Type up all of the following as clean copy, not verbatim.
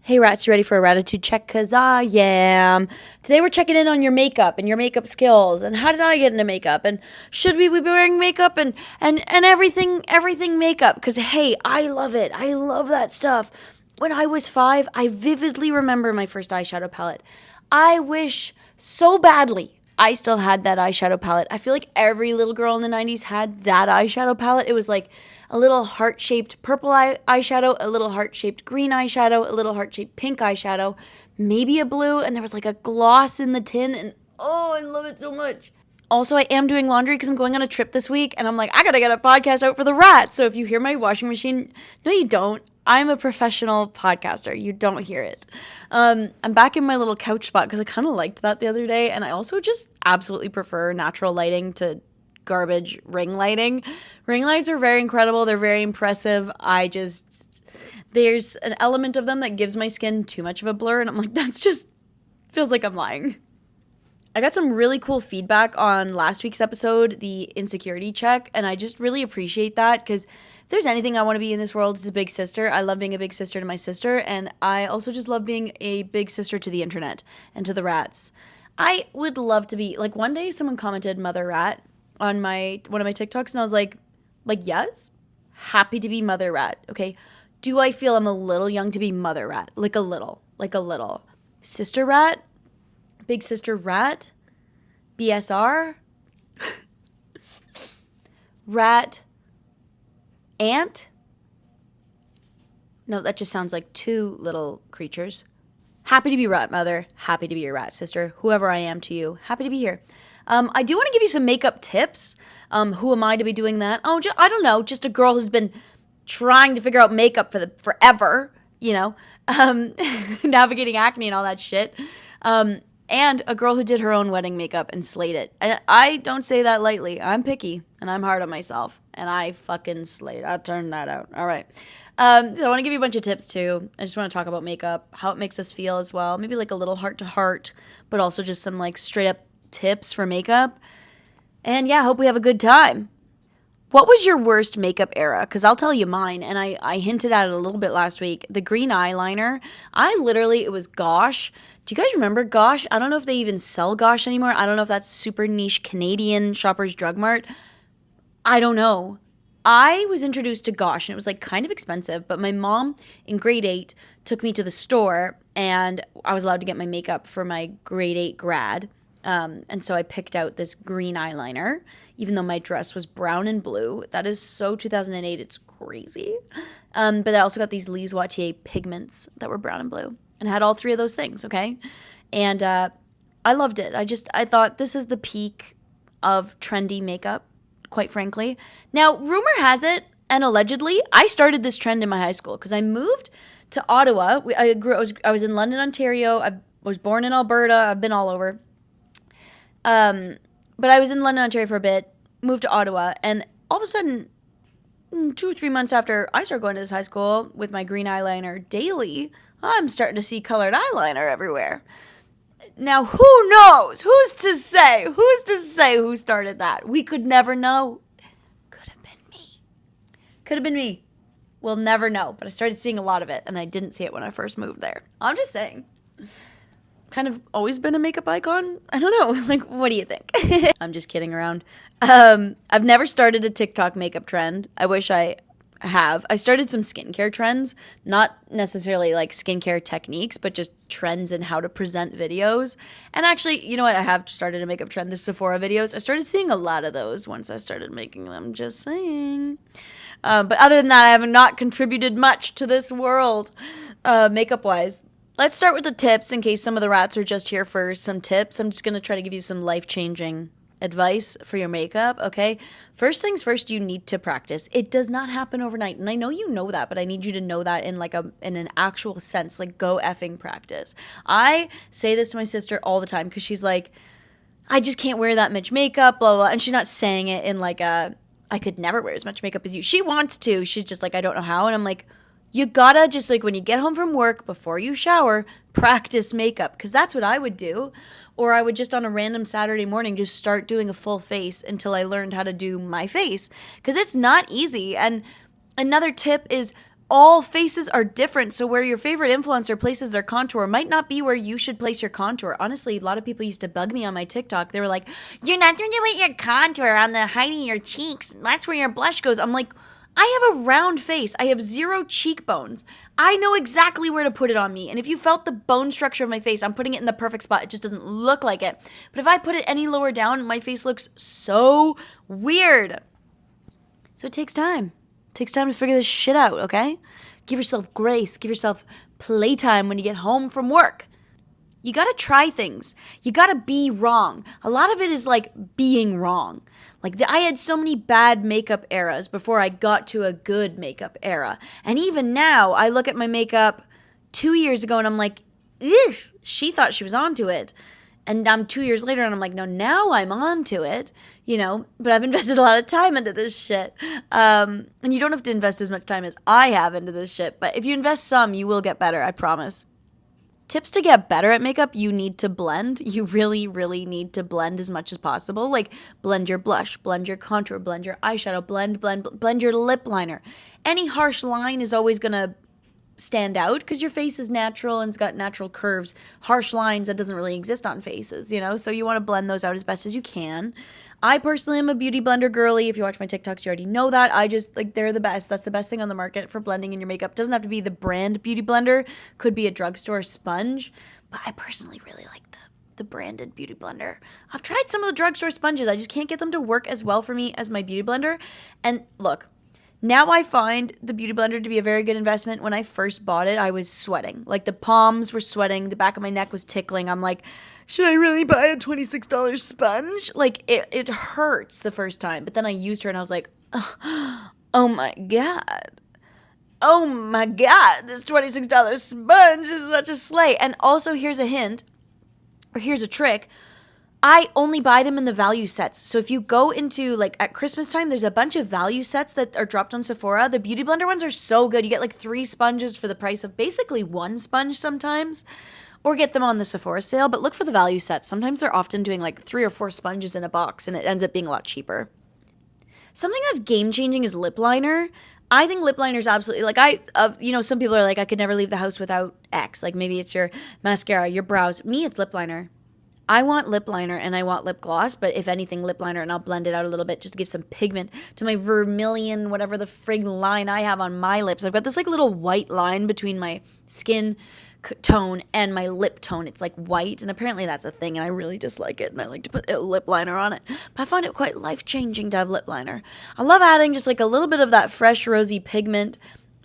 Hey rats, you ready for a ratitude check? Cause I am. Today we're checking in on your makeup and your makeup skills and how did I get into makeup and should we be wearing makeup and everything makeup? Cause hey, I love it. I love that stuff. When I was 5, I vividly remember my first eyeshadow palette. I wish so badly I still had that eyeshadow palette. I feel like every little girl in the 90s had that eyeshadow palette. It was like a little heart-shaped purple eyeshadow, a little heart-shaped green eyeshadow, a little heart-shaped pink eyeshadow, maybe a blue, and there was like a gloss in the tin, and oh, I love it so much. Also, I am doing laundry because I'm going on a trip this week, and I'm like, I gotta get a podcast out for the rats. So if you hear my washing machine, no, you don't. I'm a professional podcaster. You don't hear it. I'm back in my little couch spot because I kind of liked that the other day, and I also just absolutely prefer natural lighting to garbage ring lighting. Ring lights are very incredible. They're very impressive. There's an element of them that gives my skin too much of a blur, and I'm like, that's just feels like I'm lying. I got some really cool feedback on last week's episode, the insecurity check, and I just really appreciate that because if there's anything I want to be in this world, it's a big sister. I love being a big sister to my sister, and I also just love being a big sister to the internet and to the rats. I would love to be, like one day someone commented mother rat on one of my TikToks, and I was like yes, happy to be mother rat, okay? Do I feel I'm a little young to be mother rat? Like a little. Sister rat? Big sister rat, BSR, rat, ant. No, that just sounds like two little creatures. Happy to be rat mother, happy to be your rat sister, whoever I am to you, happy to be here. I do want to give you some makeup tips. Who am I to be doing that? Oh, I don't know, just a girl who's been trying to figure out makeup forever, navigating acne and all that shit. And a girl who did her own wedding makeup and slayed it. And I don't say that lightly. I'm picky, and I'm hard on myself. And I fucking slayed. I turned that out. All right. So I want to give you a bunch of tips, too. I just want to talk about makeup, how it makes us feel as well. Maybe like a little heart-to-heart, but also just some like straight-up tips for makeup. And yeah, hope we have a good time. What was your worst makeup era? Because I'll tell you mine, and I hinted at it a little bit last week. The green eyeliner. It was Gosh. Do you guys remember Gosh? I don't know if they even sell Gosh anymore. I don't know if that's super niche Canadian Shoppers Drug Mart. I don't know. I was introduced to Gosh, and it was like kind of expensive, but my mom in grade 8 took me to the store, and I was allowed to get my makeup for my grade 8 grad. And so I picked out this green eyeliner, even though my dress was brown and blue. That is so 2008. It's crazy. But I also got these Lise Wattier pigments that were brown and blue and had all 3 of those things, okay? And I loved it. I thought this is the peak of trendy makeup, quite frankly. Now, rumor has it, and allegedly, I started this trend in my high school because I moved to Ottawa. I was in London, Ontario. I was born in Alberta. I've been all over. But I was in London, Ontario for a bit, moved to Ottawa, and all of a sudden, 2 or 3 months after I started going to this high school with my green eyeliner daily, I'm starting to see colored eyeliner everywhere. Now, who knows? Who's to say? Who started that? We could never know. Could have been me. We'll never know, but I started seeing a lot of it, and I didn't see it when I first moved there. I'm just saying. Kind of always been a makeup icon. I don't know. Like, what do you think? I'm just kidding around. I've never started a TikTok makeup trend. I wish I have. I started some skincare trends, not necessarily like skincare techniques, but just trends in how to present videos. And actually, you know what? I have started a makeup trend, the Sephora videos. I started seeing a lot of those once I started making them, just saying. But other than that, I have not contributed much to this world, makeup-wise. Let's start with the tips in case some of the rats are just here for some tips. I'm just going to try to give you some life-changing advice for your makeup, okay? First things first, you need to practice. It does not happen overnight, and I know you know that, but I need you to know that in an actual sense, like go effing practice. I say this to my sister all the time because she's like, I just can't wear that much makeup, blah, blah, and she's not saying it in like I could never wear as much makeup as you. She wants to. She's just like, I don't know how, and I'm like, you gotta just like when you get home from work, before you shower, practice makeup because that's what I would do. Or I would just on a random Saturday morning just start doing a full face until I learned how to do my face because it's not easy. And another tip is all faces are different. So where your favorite influencer places their contour might not be where you should place your contour. Honestly, a lot of people used to bug me on my TikTok. They were like, you're not going to put your contour on the height of your cheeks. That's where your blush goes. I'm like, I have a round face. I have 0 cheekbones. I know exactly where to put it on me. And if you felt the bone structure of my face, I'm putting it in the perfect spot. It just doesn't look like it. But if I put it any lower down, my face looks so weird. So it takes time. It takes time to figure this shit out, okay? Give yourself grace. Give yourself playtime when you get home from work. You gotta try things. You gotta be wrong. A lot of it is like being wrong. Like I had so many bad makeup eras before I got to a good makeup era. And even now, I look at my makeup 2 years ago and I'm like, ugh, she thought she was onto it. And I'm 2 years later and I'm like, no, now I'm onto it, but I've invested a lot of time into this shit. And you don't have to invest as much time as I have into this shit. But if you invest some, you will get better, I promise. Tips to get better at makeup, you need to blend. You really, really need to blend as much as possible. Like blend your blush, blend your contour, blend your eyeshadow, blend your lip liner. Any harsh line is always going to stand out because your face is natural and it's got natural curves. Harsh lines, that doesn't really exist on faces, So you want to blend those out as best as you can. I personally am a beauty blender girly. If you watch my TikToks, you already know that. I just, they're the best. That's the best thing on the market for blending in your makeup. Doesn't have to be the brand beauty blender. Could be a drugstore sponge. But I personally really like the branded beauty blender. I've tried some of the drugstore sponges. I just can't get them to work as well for me as my beauty blender. And look, now I find the beauty blender to be a very good investment. When I first bought it, I was sweating. Like the palms were sweating. The back of my neck was tickling. I'm like, should I really buy a $26 sponge? Like it hurts the first time. But then I used her and I was like, oh my God. Oh my God. This $26 sponge is such a slay. And also here's a hint, or here's a trick. I only buy them in the value sets. So if you go into like at Christmas time, there's a bunch of value sets that are dropped on Sephora. The beauty blender ones are so good. You get like 3 sponges for the price of basically 1 sponge sometimes, or get them on the Sephora sale. But look for the value sets. Sometimes they're often doing like 3 or 4 sponges in a box and it ends up being a lot cheaper. Something that's game changing is lip liner. I think lip liner is absolutely some people are like, I could never leave the house without X. Like maybe it's your mascara, your brows. Me, it's lip liner. I want lip liner and I want lip gloss, but if anything, lip liner, and I'll blend it out a little bit just to give some pigment to my vermilion, whatever the frig line I have on my lips. I've got this like little white line between my skin tone and my lip tone. It's like white, and apparently that's a thing, and I really dislike it, and I like to put a lip liner on it. But I find it quite life-changing to have lip liner. I love adding just like a little bit of that fresh rosy pigment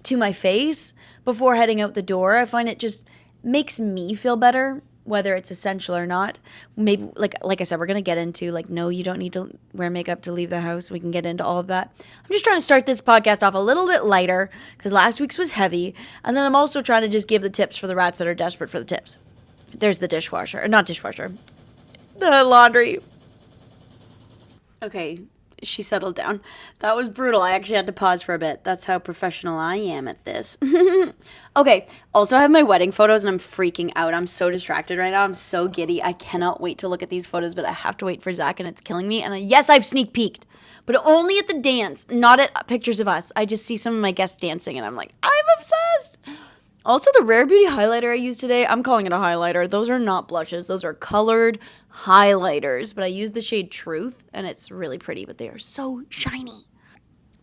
to my face before heading out the door. I find it just makes me feel better, whether it's essential or not. Maybe, like I said, we're going to get into, no, you don't need to wear makeup to leave the house. We can get into all of that. I'm just trying to start this podcast off a little bit lighter because last week's was heavy. And then I'm also trying to just give the tips for the rats that are desperate for the tips. There's the dishwasher. Or not dishwasher. The laundry. Okay, she settled down. That was brutal. I actually had to pause for a bit. That's how professional I am at this. Okay, also I have my wedding photos and I'm freaking out. I'm so distracted right now. I'm so giddy. I cannot wait to look at these photos, but I have to wait for Zach and it's killing me. And yes, I've sneak peeked, but only at the dance, not at pictures of us. I just see some of my guests dancing and I'm like, I'm obsessed. Also, the Rare Beauty highlighter I used today, I'm calling it a highlighter. Those are not blushes. Those are colored highlighters. But I used the shade Truth, and it's really pretty, but they are so shiny.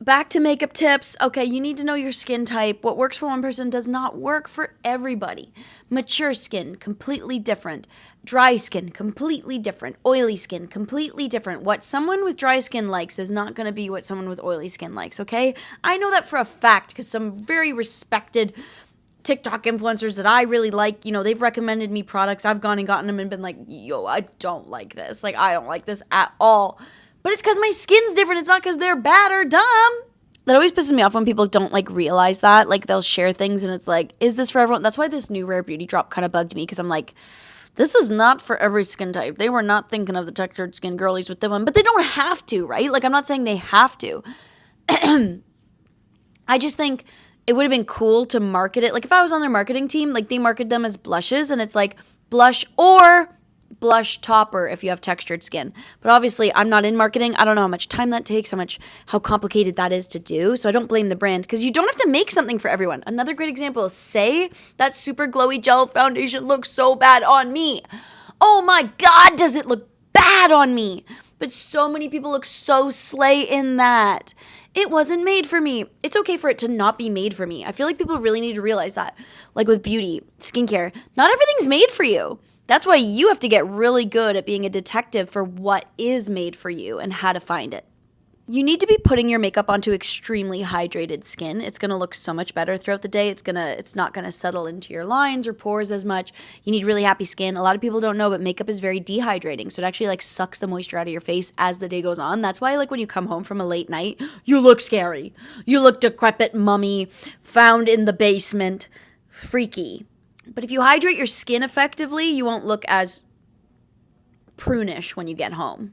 Back to makeup tips. Okay, you need to know your skin type. What works for one person does not work for everybody. Mature skin, completely different. Dry skin, completely different. Oily skin, completely different. What someone with dry skin likes is not going to be what someone with oily skin likes, okay? I know that for a fact because some very respected TikTok influencers that I really like, they've recommended me products. I've gone and gotten them and been like, yo, I don't like this. I don't like this at all. But it's because my skin's different. It's not because they're bad or dumb. That always pisses me off when people don't realize that. They'll share things and it's like, is this for everyone? That's why this new Rare Beauty drop kind of bugged me because I'm like, this is not for every skin type. They were not thinking of the textured skin girlies with them, but they don't have to, right? I'm not saying they have to. I just think it would have been cool to market it. If I was on their marketing team, they market them as blushes and it's blush or blush topper if you have textured skin. But obviously, I'm not in marketing. I don't know how much time that takes, how complicated that is to do. So I don't blame the brand because you don't have to make something for everyone. Another great example is, say that super glowy gel foundation looks so bad on me. Oh my God, does it look bad on me? But so many people look so slay in that. It wasn't made for me. It's okay for it to not be made for me. I feel like people really need to realize that. Like with beauty, skincare, not everything's made for you. That's why you have to get really good at being a detective for what is made for you and how to find it. You need to be putting your makeup onto extremely hydrated skin. It's going to look so much better throughout the day. It's not going to settle into your lines or pores as much. You need really happy skin. A lot of people don't know, but makeup is very dehydrating. So it actually like sucks the moisture out of your face as the day goes on. That's why like when you come home from a late night, you look scary. You look decrepit mummy found in the basement. Freaky. But if you hydrate your skin effectively, you won't look as prunish when you get home.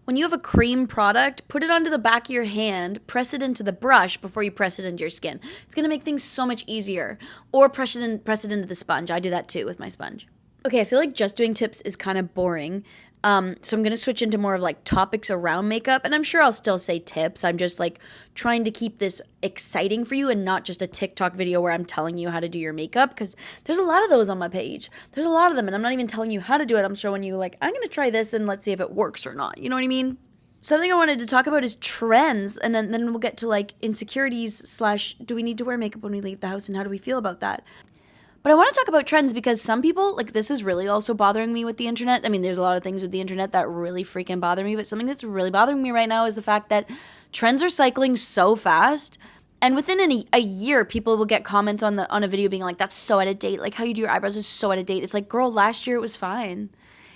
When you have a cream product, put it onto the back of your hand, press it into the brush before you press it into your skin. It's going to make things so much easier. Or press it into the sponge. I do that too with my sponge. Okay, I feel like just doing tips is kind of boring. So I'm going to switch into more of like topics around makeup, and I'm sure I'll still say tips. I'm just like trying to keep this exciting for you and not just a TikTok video where I'm telling you how to do your makeup, because there's a lot of those on my page. There's a lot of them, and I'm not even telling you how to do it. I'm showing you like, I'm going to try this and let's see if it works or not. You know what I mean? Something I wanted to talk about is trends, and then we'll get to like insecurities / do we need to wear makeup when we leave the house and how do we feel about that? But I want to talk about trends because some people, like this is really also bothering me with the internet. I mean, there's a lot of things with the internet that really freaking bother me, but something that's really bothering me right now is the fact that trends are cycling so fast. And within a year, people will get comments on a video being like, that's so out of date. Like how you do your eyebrows is so out of date. It's like, girl, last year it was fine.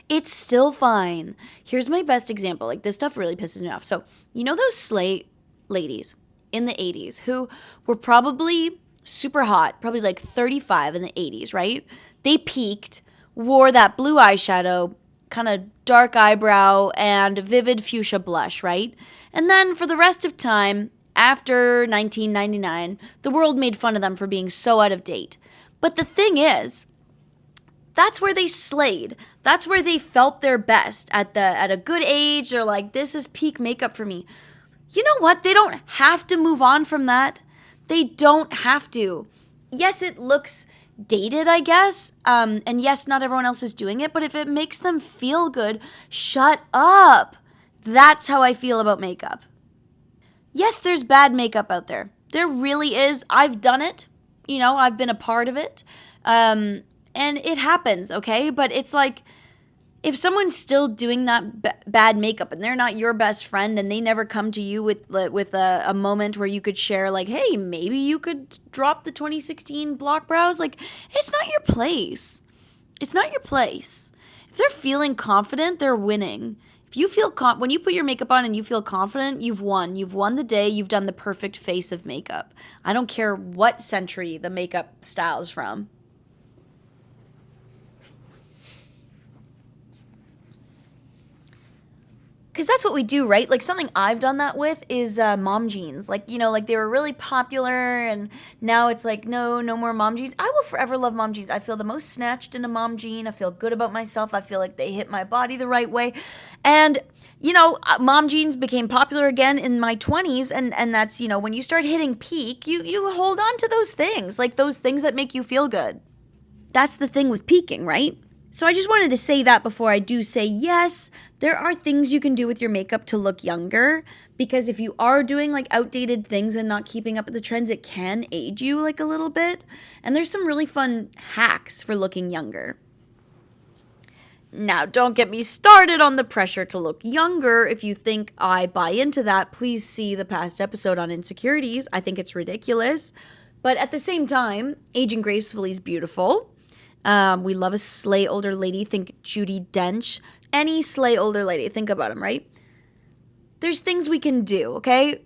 It's still fine. Here's my best example. Like this stuff really pisses me off. So, you know those slay ladies in the 80s who were probably super hot, probably like 35 in the 80s, right? They peaked, wore that blue eyeshadow, kind of dark eyebrow, and vivid fuchsia blush, right? And then for the rest of time, after 1999, the world made fun of them for being so out of date. But the thing is, that's where they slayed. That's where they felt their best. At a good age, they're like, this is peak makeup for me. You know what? They don't have to move on from that. They don't have to. Yes, it looks dated, I guess. And yes, not everyone else is doing it. But if it makes them feel good, shut up. That's how I feel about makeup. Yes, there's bad makeup out there. There really is. I've done it. You know, I've been a part of it. And it happens, okay? But it's like, if someone's still doing that bad makeup and they're not your best friend and they never come to you with a moment where you could share like, hey, maybe you could drop the 2016 block brows, like, it's not your place. It's not your place. If they're feeling confident, they're winning. If you feel when you put your makeup on and you feel confident, you've won. You've won the day. You've done the perfect face of makeup. I don't care what century the makeup style is from. Because that's what we do, right? Like something I've done that with is mom jeans. Like, you know, like they were really popular and now it's like, no more mom jeans. I will forever love mom jeans. I feel the most snatched in a mom jean. I feel good about myself. I feel like they hit my body the right way. And, you know, mom jeans became popular again in my 20s. And that's, you know, when you start hitting peak, you hold on to those things. Like those things that make you feel good. That's the thing with peaking, right? So I just wanted to say that before I do say yes, there are things you can do with your makeup to look younger, because if you are doing like outdated things and not keeping up with the trends, it can age you like a little bit. And there's some really fun hacks for looking younger. Now, don't get me started on the pressure to look younger. If you think I buy into that, please see the past episode on insecurities. I think it's ridiculous. But at the same time, aging gracefully is beautiful. We love a slay older lady. Think Judi Dench. Any slay older lady. Think about them, right? There's things we can do, okay?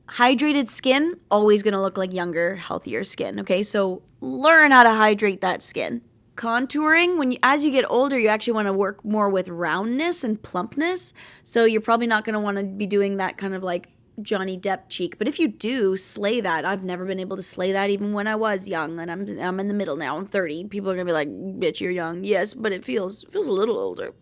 Hydrated skin, always going to look like younger, healthier skin, okay? So learn how to hydrate that skin. Contouring, as you get older, you actually want to work more with roundness and plumpness. So you're probably not going to want to be doing that kind of like Johnny Depp cheek. But if you do, slay that. I've never been able to slay that even when I was young, and I'm in the middle now. I'm 30. People are gonna be like, "Bitch, you're young." Yes, but it feels a little older.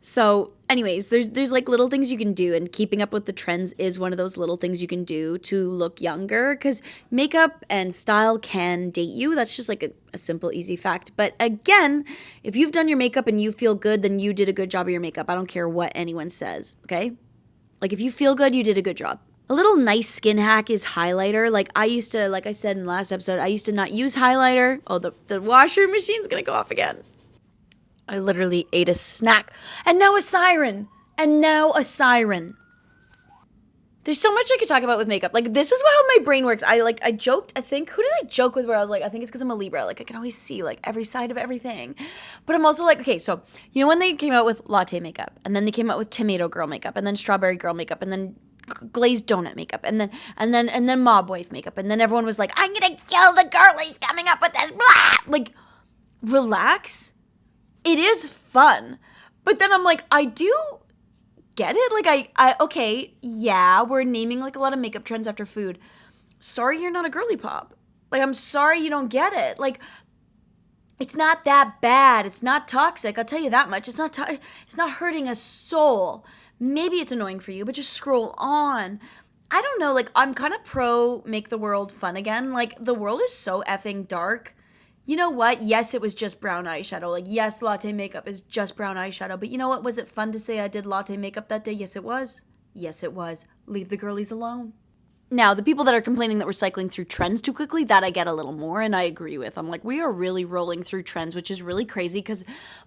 So, anyways, there's like little things you can do, and keeping up with the trends is one of those little things you can do to look younger, because makeup and style can date you. That's just like a simple, easy fact. But again, if you've done your makeup and you feel good, then you did a good job of your makeup. I don't care what anyone says, okay? Like, if you feel good, you did a good job. A little nice skin hack is highlighter. Like, I used to, like I said in the last episode, I used to not use highlighter. Oh, the washer machine's gonna go off again. I literally ate a snack. And now a siren. There's so much I could talk about with makeup. Like, this is how my brain works. I joked, I think, who did I joke with where I was like, I think it's because I'm a Libra. Like, I can always see, like, every side of everything. But I'm also like, okay, so, you know when they came out with latte makeup, and then they came out with tomato girl makeup, and then strawberry girl makeup, and then glazed donut makeup, and then mob wife makeup, and then everyone was like, I'm gonna kill the girlies coming up with this, blah! Like, relax. It is fun. But then I'm like, I do get it. Like, okay, yeah, we're naming like a lot of makeup trends after food. Sorry you're not a girly pop. Like, I'm sorry you don't get it. Like, it's not that bad. It's not toxic. I'll tell you that much. It's not hurting a soul. Maybe it's annoying for you, but just scroll on. I don't know. Like, I'm kind of pro make the world fun again. Like, the world is so effing dark. You know what? Yes, it was just brown eyeshadow. Like, yes, latte makeup is just brown eyeshadow. But you know what? Was it fun to say I did latte makeup that day? Yes, it was. Yes, it was. Leave the girlies alone. Now, the people that are complaining that we're cycling through trends too quickly, that I get a little more, and I agree with. I'm like, we are really rolling through trends, which is really crazy.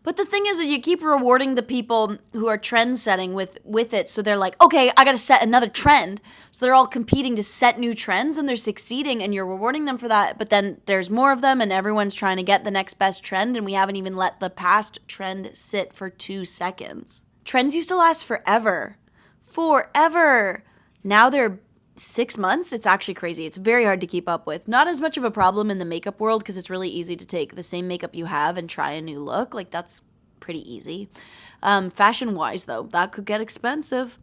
But the thing is you keep rewarding the people who are trend setting with it. So they're like, okay, I got to set another trend. So they're all competing to set new trends, and they're succeeding, and you're rewarding them for that. But then there's more of them, and everyone's trying to get the next best trend, and we haven't even let the past trend sit for 2 seconds. Trends used to last forever. Forever. Now they're 6 months. It's actually crazy. It's very hard to keep up with. Not as much of a problem in the makeup world, because it's really easy to take the same makeup you have and try a new look. Like, that's pretty easy. Fashion wise though, that could get expensive.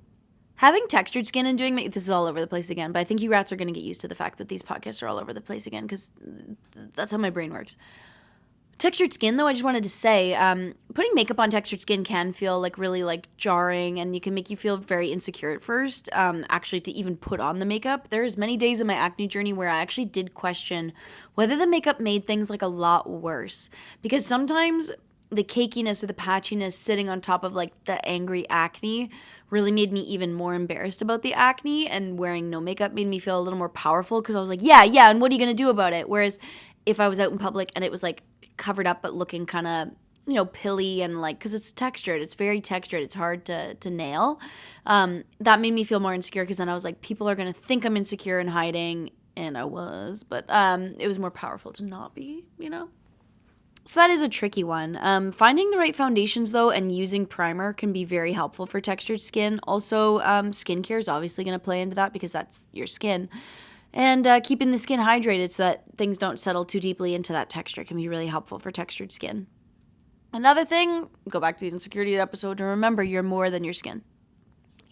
Having textured skin and doing this is all over the place again, but I think you rats are going to get used to the fact that these podcasts are all over the place again, because that's how my brain works. Textured skin, though, I just wanted to say, putting makeup on textured skin can feel like really like jarring, and you can make you feel very insecure at first, actually, to even put on the makeup. There's many days in my acne journey where I actually did question whether the makeup made things like a lot worse, because sometimes the cakiness or the patchiness sitting on top of like the angry acne really made me even more embarrassed about the acne, and wearing no makeup made me feel a little more powerful, because I was like, yeah, and what are you going to do about it? Whereas if I was out in public and it was like covered up but looking kind of, you know, pilly, and like, because it's textured, it's very textured, it's hard to nail, that made me feel more insecure, because then I was like, people are going to think I'm insecure and hiding, and I was, but it was more powerful to not be, you know. So that is a tricky one. Finding the right foundations, though, and using primer can be very helpful for textured skin. Also, skincare is obviously going to play into that, because that's your skin. And keeping the skin hydrated so that things don't settle too deeply into that texture can be really helpful for textured skin. Another thing, go back to the insecurity episode to remember you're more than your skin.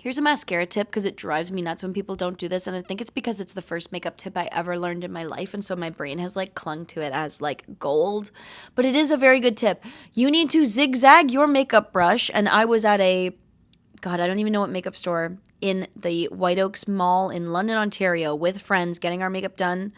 Here's a mascara tip, because it drives me nuts when people don't do this, and I think it's because it's the first makeup tip I ever learned in my life, and so my brain has like clung to it as like gold. But it is a very good tip. You need to zigzag your makeup brush, and I was at I don't even know what makeup store, in the White Oaks Mall in London, Ontario, with friends, getting our makeup done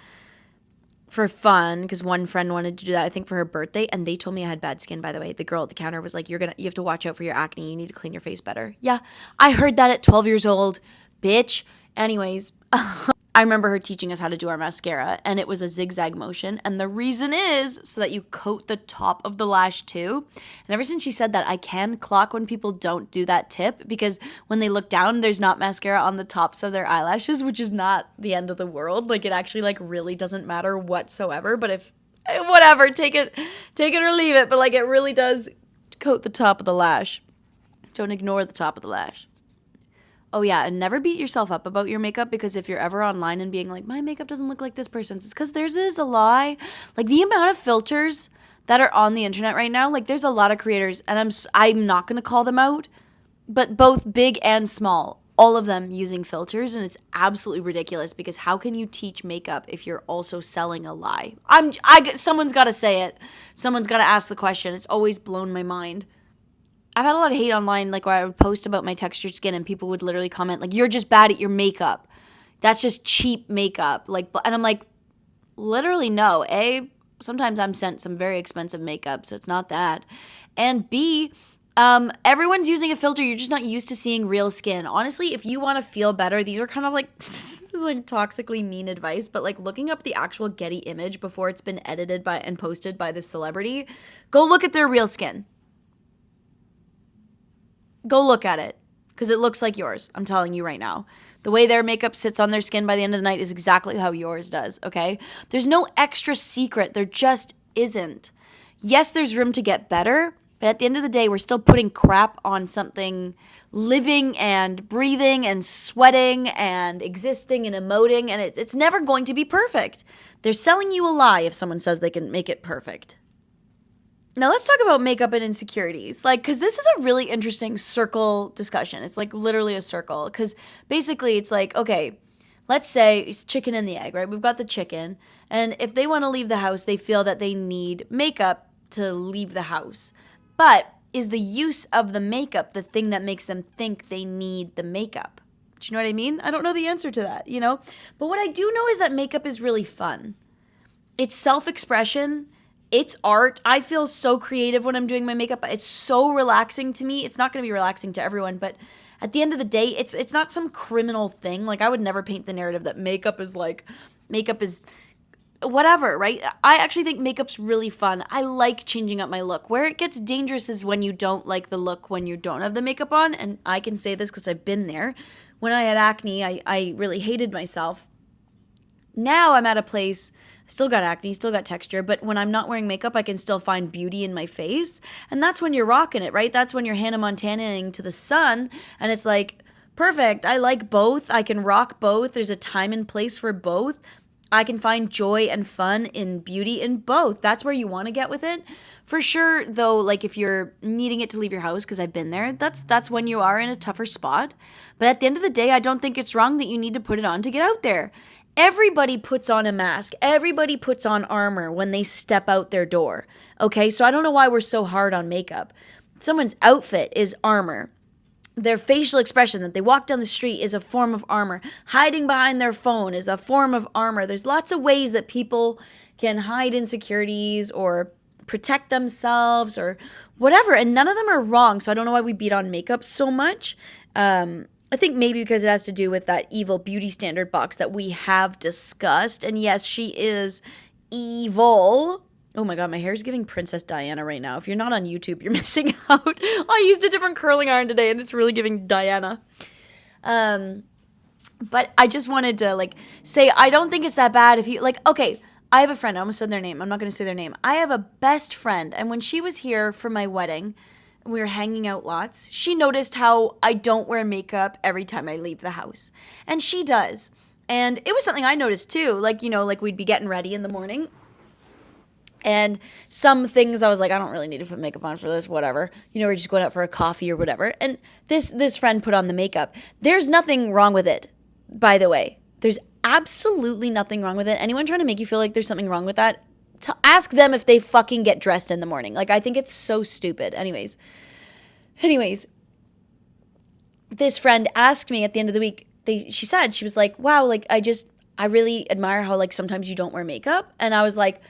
for fun, because one friend wanted to do that, I think, for her birthday, and they told me I had bad skin, by the way. The girl at the counter was like, you have to watch out for your acne, you need to clean your face better. Yeah, I heard that at 12 years old, bitch. Anyways, I remember her teaching us how to do our mascara, and it was a zigzag motion, and the reason is so that you coat the top of the lash too. And ever since she said that, I can clock when people don't do that tip, because when they look down, there's not mascara on the tops of their eyelashes, which is not the end of the world. Like, it actually like really doesn't matter whatsoever, but if whatever, take it or leave it, but like, it really does coat the top of the lash. Don't ignore the top of the lash. Oh yeah, and never beat yourself up about your makeup, because if you're ever online and being like, my makeup doesn't look like this person's, it's because theirs is a lie. Like, the amount of filters that are on the internet right now, like, there's a lot of creators, and I'm not going to call them out, but both big and small, all of them using filters, and it's absolutely ridiculous because how can you teach makeup if you're also selling a lie? Someone's got to say it. Someone's got to ask the question. It's always blown my mind. I've had a lot of hate online, like where I would post about my textured skin and people would literally comment like, you're just bad at your makeup. That's just cheap makeup. Like, and I'm like, literally no. A, sometimes I'm sent some very expensive makeup, so it's not that. And B, everyone's using a filter. You're just not used to seeing real skin. Honestly, if you want to feel better, these are kind of like, this is like toxically mean advice, but like looking up the actual Getty image before it's been edited by and posted by this celebrity, go look at their real skin. Go look at it because it looks like yours. I'm telling you right now. The way their makeup sits on their skin by the end of the night is exactly how yours does, okay? There's no extra secret. There just isn't. Yes, there's room to get better, but at the end of the day, we're still putting crap on something living and breathing and sweating and existing and emoting, and it's never going to be perfect. They're selling you a lie if someone says they can make it perfect. Now let's talk about makeup and insecurities, like, because this is a really interesting circle discussion. It's like literally a circle, because basically it's like, okay, let's say it's chicken and the egg, right? We've got the chicken, and if they want to leave the house, they feel that they need makeup to leave the house. But is the use of the makeup the thing that makes them think they need the makeup? Do you know what I mean? I don't know the answer to that, you know? But what I do know is that makeup is really fun. It's self-expression. It's art. I feel so creative when I'm doing my makeup. It's so relaxing to me. It's not going to be relaxing to everyone, but at the end of the day, it's not some criminal thing. Like, I would never paint the narrative that makeup is whatever, right? I actually think makeup's really fun. I like changing up my look. Where it gets dangerous is when you don't like the look when you don't have the makeup on, and I can say this because I've been there. When I had acne, I really hated myself. Now I'm at a place, still got acne, still got texture, but when I'm not wearing makeup, I can still find beauty in my face. And that's when you're rocking it, right? That's when you're Hannah Montanaing to the sun. And it's like, perfect. I like both. I can rock both. There's a time and place for both. I can find joy and fun in beauty in both. That's where you want to get with it. For sure, though, like if you're needing it to leave your house, because I've been there, that's when you are in a tougher spot. But at the end of the day, I don't think it's wrong that you need to put it on to get out there. Everybody puts on a mask. Everybody puts on armor when they step out their door. Okay, so I don't know why we're so hard on makeup. Someone's outfit is armor. Their facial expression that they walk down the street is a form of armor. Hiding behind their phone is a form of armor. There's lots of ways that people can hide insecurities or protect themselves or whatever, and none of them are wrong. So I don't know why we beat on makeup so much. I think maybe because it has to do with that evil beauty standard box that we have discussed. And yes, she is evil. Oh my God, my hair is giving Princess Diana right now. If you're not on YouTube, you're missing out. I used a different curling iron today and it's really giving Diana. But I just wanted to say, I don't think it's that bad if you okay, I have a friend. I almost said their name. I'm not going to say their name. I have a best friend. And when she was here for my wedding, we were hanging out lots. She noticed how I don't wear makeup every time I leave the house. And she does. And it was something I noticed too. We'd be getting ready in the morning. And some things I was like, I don't really need to put makeup on for this, whatever. We're just going out for a coffee or whatever. And this friend put on the makeup. There's nothing wrong with it, by the way. There's absolutely nothing wrong with it. Anyone trying to make you feel like there's something wrong with that, ask them if they fucking get dressed in the morning. I think it's so stupid. Anyways, this friend asked me at the end of the week, she said, she was like, wow, I really admire how sometimes you don't wear makeup. And I was like,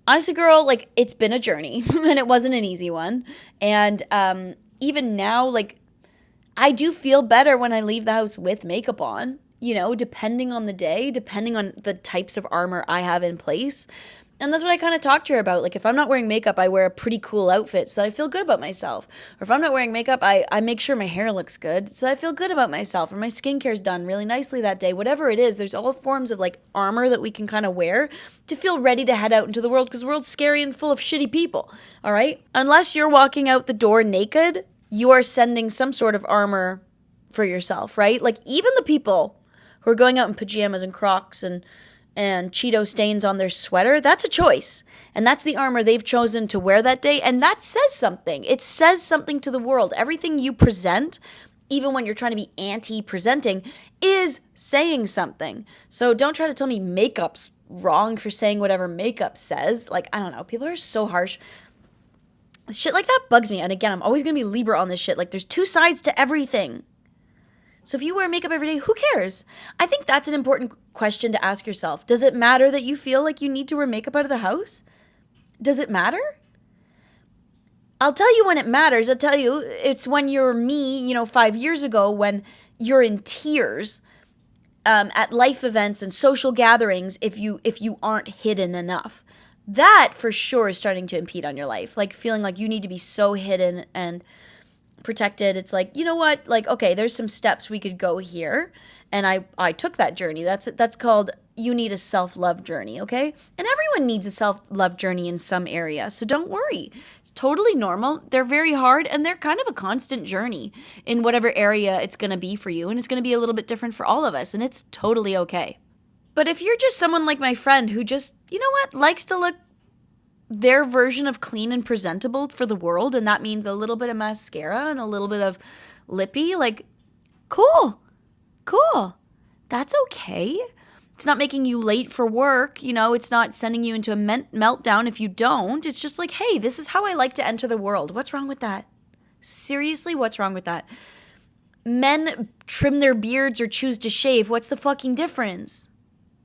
honestly, girl, it's been a journey and it wasn't an easy one. And even now, I do feel better when I leave the house with makeup on, depending on the day, depending on the types of armor I have in place. And that's what I kind of talked to her about. If I'm not wearing makeup, I wear a pretty cool outfit so that I feel good about myself. Or if I'm not wearing makeup, I make sure my hair looks good so I feel good about myself. Or my skincare's done really nicely that day. Whatever it is, there's all forms of armor that we can kind of wear to feel ready to head out into the world, because the world's scary and full of shitty people. All right? Unless you're walking out the door naked, you are sending some sort of armor for yourself, right? Even the people who are going out in pajamas and Crocs and Cheeto stains on their sweater, that's a choice. And that's the armor they've chosen to wear that day. And that says something. It says something to the world. Everything you present even when you're trying to be anti-presenting, is saying something. So don't try to tell me makeup's wrong for saying whatever makeup says. Like, I don't know. People are so harsh. Shit like that bugs me. And again, I'm always going to be Libra on this shit. Like, there's two sides to everything. So if you wear makeup every day, who cares? I think that's an important question to ask yourself. Does it matter that you feel like you need to wear makeup out of the house? Does it matter? I'll tell you when it matters. I'll tell you, it's when you're me, 5 years ago, when you're in tears at life events and social gatherings if you aren't hidden enough. That for sure is starting to impede on your life. Like feeling like you need to be so hidden and protected. It's like, you know what? Like, okay, there's some steps we could go here. And I took that journey. That's called you need a self-love journey, okay? And everyone needs a self-love journey in some area. So don't worry. It's totally normal. They're very hard and they're kind of a constant journey in whatever area it's going to be for you. And it's going to be a little bit different for all of us. And it's totally okay. But if you're just someone like my friend who just, likes to look their version of clean and presentable for the world, and that means a little bit of mascara and a little bit of lippy, like, cool. That's okay. It's not making you late for work, it's not sending you into a meltdown if you don't. It's just like, hey, this is how I like to enter the world. What's wrong with that? Seriously, what's wrong with that? Men trim their beards or choose to shave. What's the fucking difference?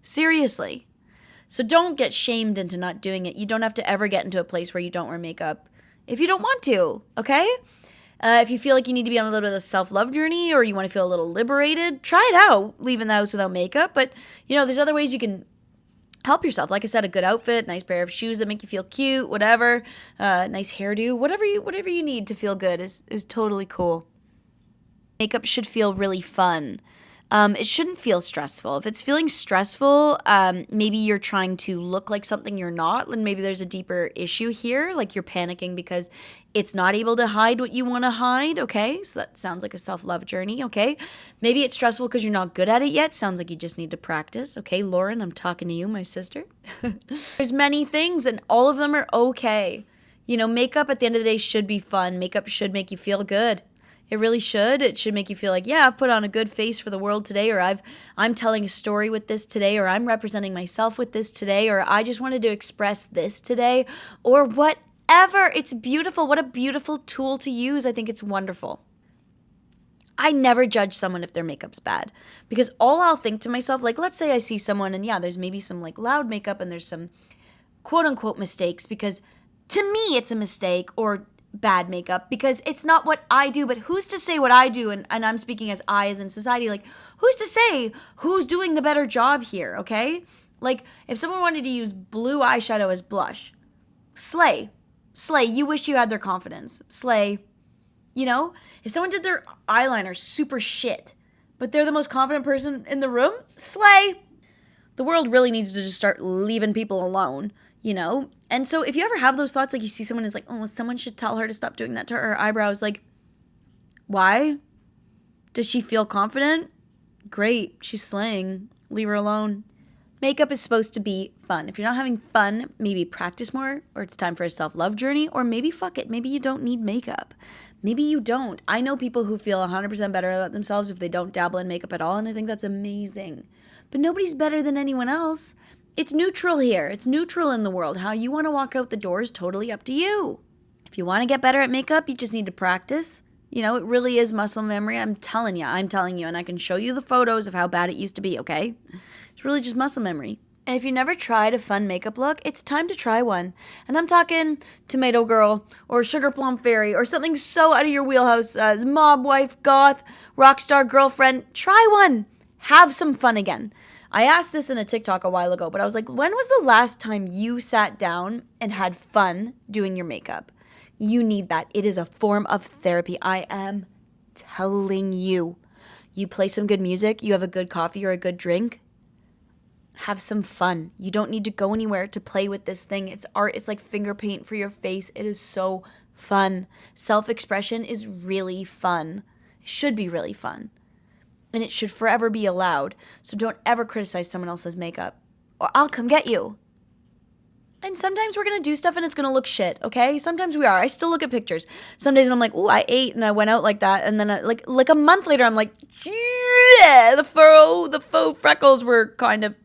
Seriously. So don't get shamed into not doing it. You don't have to ever get into a place where you don't wear makeup if you don't want to, okay? If you feel like you need to be on a little bit of a self-love journey or you want to feel a little liberated, try it out, leaving the house without makeup. But, there's other ways you can help yourself. Like I said, a good outfit, nice pair of shoes that make you feel cute, whatever, nice hairdo, whatever you need to feel good is totally cool. Makeup should feel really fun. It shouldn't feel stressful. If it's feeling stressful, maybe you're trying to look like something you're not, and maybe there's a deeper issue here, like you're panicking because it's not able to hide what you want to hide, okay? So that sounds like a self-love journey, okay? Maybe it's stressful because you're not good at it yet. Sounds like you just need to practice, okay? Lauren, I'm talking to you, my sister. There's many things, and all of them are okay. Makeup at the end of the day should be fun. Makeup should make you feel good. It really should. It should make you feel like, yeah, I've put on a good face for the world today, or I'm telling a story with this today, or I'm representing myself with this today, or I just wanted to express this today, or whatever. It's beautiful. What a beautiful tool to use. I think it's wonderful. I never judge someone if their makeup's bad, because all I'll think to myself, like, let's say I see someone and yeah, there's maybe some like loud makeup and there's some quote unquote mistakes, because to me it's a mistake, or bad makeup because it's not what I do, but who's to say what I do? And I'm speaking as I as in society, like who's to say who's doing the better job here, okay? Like if someone wanted to use blue eyeshadow as blush, slay, you wish you had their confidence, slay. If someone did their eyeliner super shit, but they're the most confident person in the room, slay. The world really needs to just start leaving people alone. And so if you ever have those thoughts, like you see someone is like, oh, someone should tell her to stop doing that to her eyebrows. Like, why? Does she feel confident? Great. She's slaying. Leave her alone. Makeup is supposed to be fun. If you're not having fun, maybe practice more, or it's time for a self-love journey, or maybe fuck it. Maybe you don't need makeup. Maybe you don't. I know people who feel 100% better about themselves if they don't dabble in makeup at all, and I think that's amazing. But nobody's better than anyone else. It's neutral here. It's neutral in the world. How you want to walk out the door is totally up to you. If you want to get better at makeup, you just need to practice. It really is muscle memory. I'm telling you, and I can show you the photos of how bad it used to be, okay? It's really just muscle memory. And if you never tried a fun makeup look, it's time to try one. And I'm talking Tomato Girl or Sugar Plum Fairy or something so out of your wheelhouse, mob wife, goth, rock star girlfriend. Try one. Have some fun again. I asked this in a TikTok a while ago, but I was like, when was the last time you sat down and had fun doing your makeup? You need that. It is a form of therapy. I am telling you. You play some good music, you have a good coffee or a good drink, have some fun. You don't need to go anywhere to play with this thing. It's art. It's like finger paint for your face. It is so fun. Self-expression is really fun. It should be really fun. And it should forever be allowed. So don't ever criticize someone else's makeup, or I'll come get you. And sometimes we're going to do stuff and it's going to look shit, okay? Sometimes we are. I still look at pictures. Some days I'm like, "Ooh, I ate and I went out like that." And then like a month later I'm like, "Yeah, the faux freckles were kind of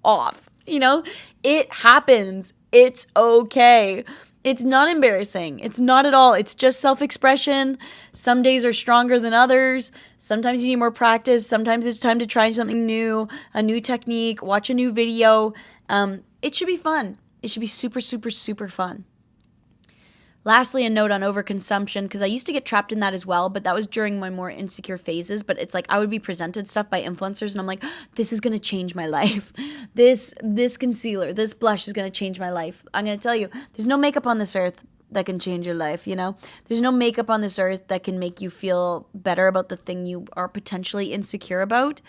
off." You know? It happens. It's okay. It's not embarrassing. It's not at all. It's just self-expression. Some days are stronger than others. Sometimes you need more practice. Sometimes it's time to try something new, a new technique, watch a new video. It should be fun. It should be super, super, super fun. Lastly, a note on overconsumption, because I used to get trapped in that as well, but that was during my more insecure phases. But it's like I would be presented stuff by influencers and I'm like, this is going to change my life. This concealer, this blush is going to change my life. I'm going to tell you, there's no makeup on this earth that can change your life, you know? There's no makeup on this earth that can make you feel better about the thing you are potentially insecure about,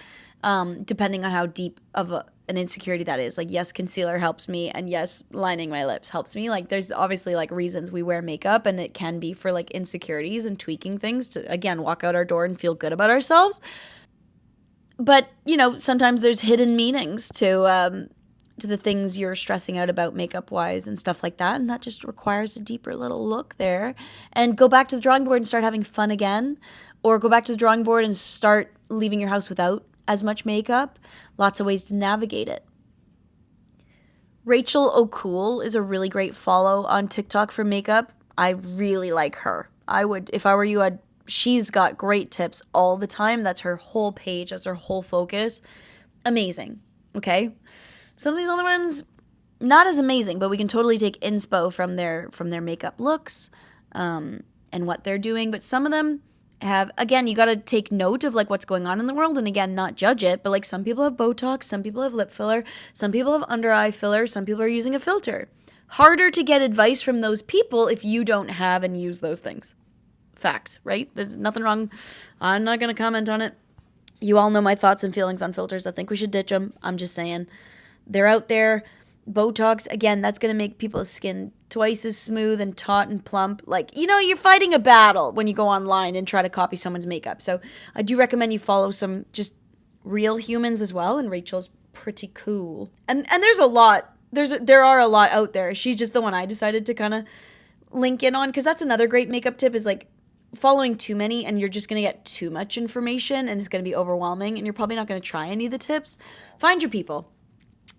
depending on how deep of an insecurity that is. Like, yes, concealer helps me, and yes, lining my lips helps me. Like, there's obviously like reasons we wear makeup, and it can be for like insecurities and tweaking things to, again, walk out our door and feel good about ourselves. But, you know, sometimes there's hidden meanings to the things you're stressing out about makeup wise and stuff like that. And that just requires a deeper little look there. And go back to the drawing board and start having fun again. Or go back to the drawing board and start leaving your house without as much makeup. Lots of ways to navigate it. Rachel O'Cool is a really great follow on TikTok for makeup. I really like her. I would, if I were you, she's got great tips all the time. That's her whole page. That's her whole focus. Amazing. Okay. Some of these other ones, not as amazing, but we can totally take inspo from their makeup looks, and what they're doing. But some of them have, again, you got to take note of like what's going on in the world, and again, not judge it. But like some people have Botox, some people have lip filler, some people have under eye filler, some people are using a filter. Harder to get advice from those people if you don't have and use those things. Facts, right? There's nothing wrong. I'm not going to comment on it. You all know my thoughts and feelings on filters. I think we should ditch them. I'm just saying. They're out there. Botox, again, that's going to make people's skin twice as smooth and taut and plump. Like, you know, you're fighting a battle when you go online and try to copy someone's makeup. So I do recommend you follow some just real humans as well. And Rachel's pretty cool. And there's a lot. There are a lot out there. She's just the one I decided to kind of link in on, because that's another great makeup tip is like following too many and you're just going to get too much information and it's going to be overwhelming and you're probably not going to try any of the tips. Find your people.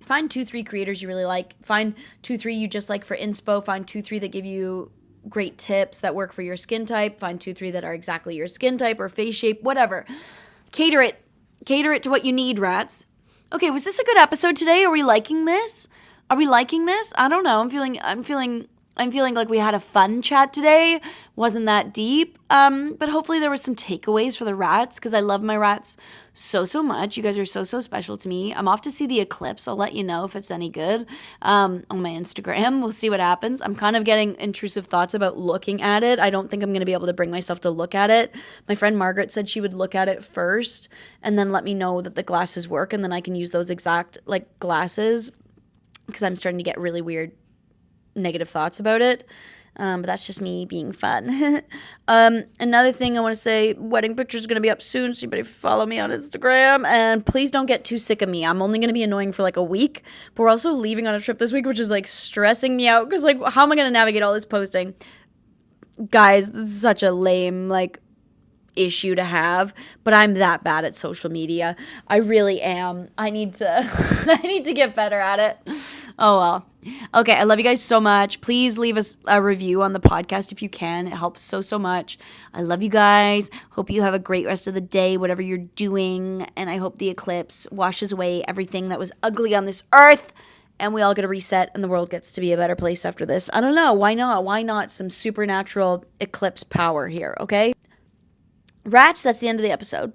Find 2-3 creators you really like. Find 2-3 you just like for inspo. Find 2-3 that give you great tips that work for your skin type. Find 2-3 that are exactly your skin type or face shape, whatever. Cater it. Cater it to what you need, rats. Okay, was this a good episode today? Are we liking this? Are we liking this? I don't know. I'm feeling like we had a fun chat today. Wasn't that deep. But hopefully there was some takeaways for the rats, because I love my rats so much. You guys are so special to me. I'm off to see the eclipse. I'll let you know if it's any good on my Instagram. We'll see what happens. I'm kind of getting intrusive thoughts about looking at it. I don't think I'm going to be able to bring myself to look at it. My friend Margaret said she would look at it first and then let me know that the glasses work, and then I can use those exact like glasses, because I'm starting to get really weird negative thoughts about it. But that's just me being fun. Another thing I want to say, wedding pictures are going to be up soon, so you better follow me on Instagram. And please don't get too sick of me. I'm only going to be annoying for like a week, but we're also leaving on a trip this week, which is like stressing me out, because like, how am I going to navigate all this posting? Guys, this is such a lame like issue to have, but I'm that bad at social media. I really am. I need to I need to get better at it. Oh well. Okay, I love you guys so much. Please leave us a review on the podcast if you can. It helps so much. I love you guys. Hope you have a great rest of the day, whatever you're doing, and I hope the eclipse washes away everything that was ugly on this earth, and we all get a reset and the world gets to be a better place after this. I don't know. Why not? Why not some supernatural eclipse power here, okay? Rats, that's the end of the episode.